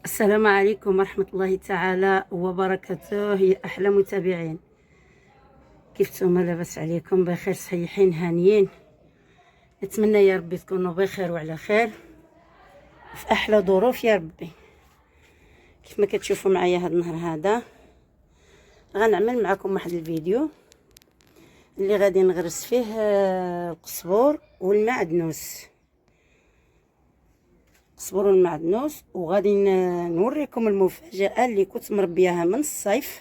السلام عليكم ورحمة الله تعالى وبركاته يا أحلى متابعين. كيف نتوما؟ لاباس عليكم؟ بخير، صحيحين، هانيين؟ نتمنى يا ربي تكونوا بخير وعلى خير في أحلى ظروف يا ربي. كيف ما كتشوفوا معايا هاد النهار هذا غنعمل معكم واحد الفيديو اللي غادي نغرس فيه القزبور والمعدنوس. القزبور والمعدنوس، وغادي نوريكم المفاجأة اللي كنت مربياها من الصيف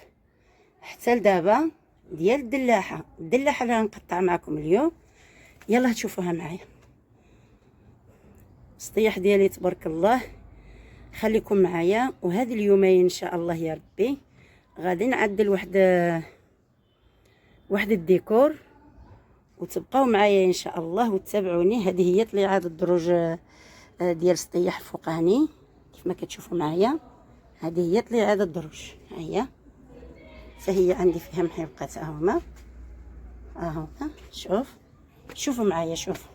حتى لدابا ديال الدلاحه اللي غنقطع معكم اليوم. يلا تشوفوها معايا. السطيح ديالي تبارك الله، خليكم معايا. وهذه اليومين ان شاء الله يا ربي غادي نعدل واحد الديكور، وتبقاو معايا ان شاء الله وتتابعوني. هذه هي طليعه الدروج ديال السطيح الفوقاني كيف ما كتشوفوا معايا. هذه هي طليعه الدروج، ها هي، فهي عندي فيها محيبقات هما شوفوا معايا. شوفوا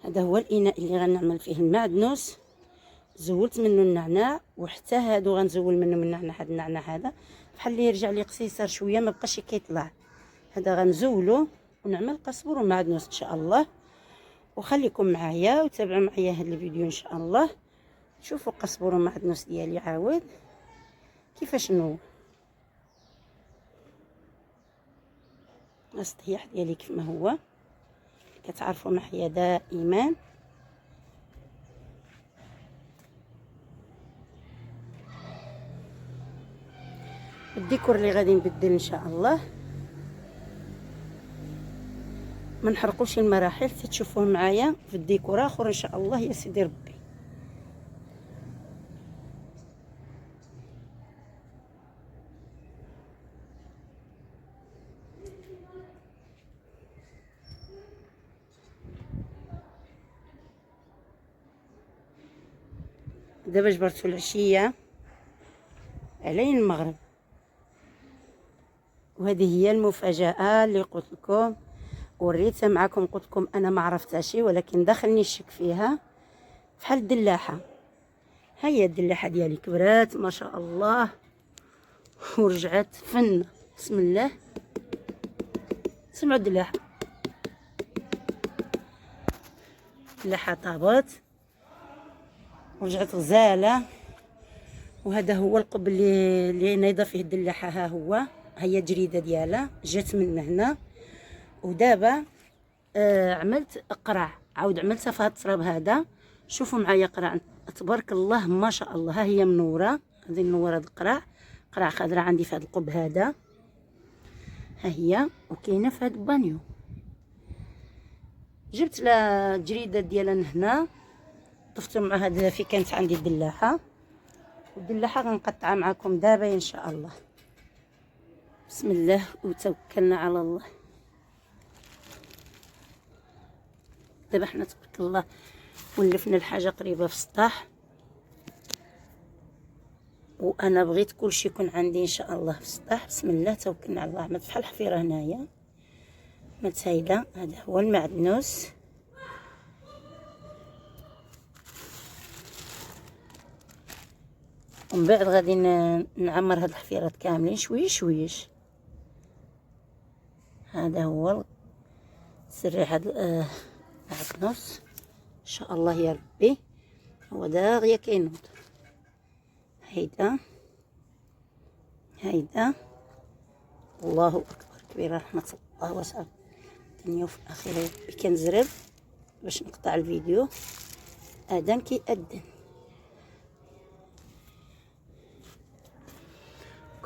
هذا هو الاناء اللي غنعمل فيه المعدنوس. زولت منه النعناع، وحتى هادو غنزول منه من النعناع. هذا النعناع هذا بحال اللي يرجع لي قصيصر شويه، ما بقاش كيطلع. هذا غنزولو ونعمل قزبر ومعدنوس ان شاء الله. وخليكم معايا وتابعوا معايا هذا الفيديو ان شاء الله. شوفوا قزبر ومعدنوس ديالي عاود كيفاش نو السطيح ديالي كيف ما هو كتعرفوا معايا دائما. الديكور اللي غادي نبدل ان شاء الله، ما نحرقوش المراحل تشوفوه معايا في الديكور اخر ان شاء الله يا سيدي ربي. دابا جبرتو العشيه علين المغرب، وهذه هي المفاجاه اللي قلت لكم وريتها معكم. قلت لكم انا ما عرفتهاش، ولكن دخلني الشك فيها بحال الدلاحه. ها هي الدلاحه ديالي كبرات ما شاء الله ورجعت فن. بسم الله، سمعوا الدلاحه. الدلاحه طابت ورجعت غزاله. وهذا هو القب اللي نايضه فيه الدلاحه. ها هو، هي جريده ديالها جات من هنا. ودابا عملت قرع، عاود عملتها في هذا التراب هذا. شوفوا معايا قرع تبارك الله ما شاء الله. ها هي منوره، غادي نور هذا القرع. قرع خضراء عندي في هذا القب هذا، ها هي. وكاينه في هذا البانيو. جبت لا جريده ديالها هنا، طفت مع هذا في كانت عندي الدلاحه. والدلاحه غنقطعها معكم دابا ان شاء الله. بسم الله وتوكلنا على الله. دابا حنا تبارك الله ولفنا الحاجه قريبه في السطح، وانا بغيت كلشي يكون عندي ان شاء الله في السطح. بسم الله توكلنا على الله. عملت بحال الحفيره هنايا، عملت هيدا. هذا هو المعدنوس. ومن بعد غادي نعمر هاد الحفيرات كاملين شويش شويش. هذا هو سر هاد المعدنوس ان شاء الله يا ربي. هو داغيا كينوض. هيدا الله اكبر كبير، رحمه الله واسعه الدنيا وفي الاخره. كنزرب باش نقطع الفيديو اذان كيأذن.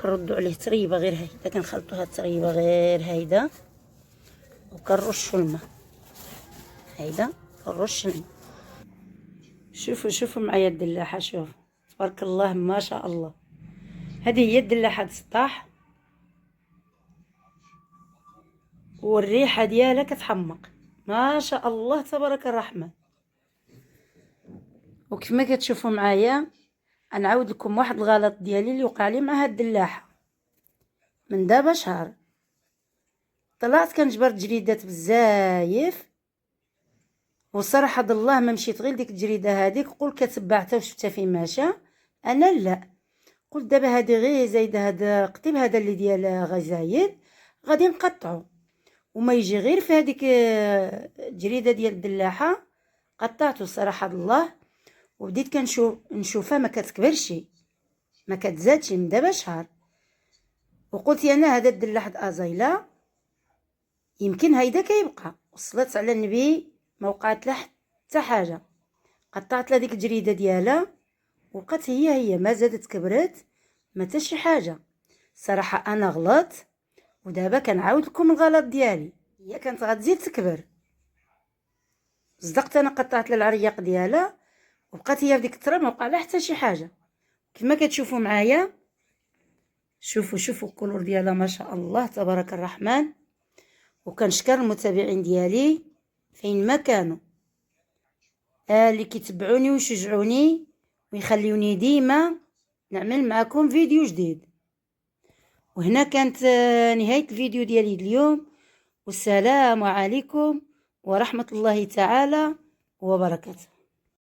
كنردو عليه تريبه غير هيدا، كنخلطوها تريبه غير هيدا، وكنرشو الماء. هيدا كنرش الماء. شوفوا معايا الدلاحه. شوفوا تبارك الله ما شاء الله. هذه هي الدلاحه السطاح، والريحه ديالها كتحمق ما شاء الله تبارك الرحمن. وكيف ما كتشوفوا معايا غنعاود لكم واحد الغلط ديالي اللي وقع لي مع هاد الدلاحه من دابا شهر. طلعت كنجبر جريدات بزايف، والصراحه الله ما مشيت غير ديك الجريده هذيك، قول كتبعتها وشفتها فين ماشى. انا لا، قلت دابا هادي غير زايده، هذا قطيب هذا اللي ديال غزايد غادي نقطعو، وما يجي غير في هذيك جريده ديال الدلاحه. قطعته الصراحه الله، وبديت نشوفها ما كتكبرش، ما كتزادش من دابا شهر. وقلت انا هذا الدلاح ازايلا يمكن هيدا كيبقى. وصلت على النبي ما وقعت له حتى حاجه. قطعت لها ديك الجريده ديالها وبقات هي ما زادت كبرت ما حتى شي حاجه. صراحه انا غلط، ودابا كنعاود لكم الغلط ديالي. هي كانت غتزيد تكبر، صدقت انا قطعت لها العرياق ديالها وبقات هي في ديك التراب ما وقع لها حتى شي حاجه. كما كتشوفوا معايا، شوفوا الكولور ديالها ما شاء الله تبارك الرحمن. وكنشكر المتابعين ديالي فين ما كانوا، اللي كيتبعوني ويشجعوني ويخليوني ديما نعمل معكم فيديو جديد. وهنا كانت نهاية الفيديو ديالي اليوم، والسلام عليكم ورحمة الله تعالى وبركاته.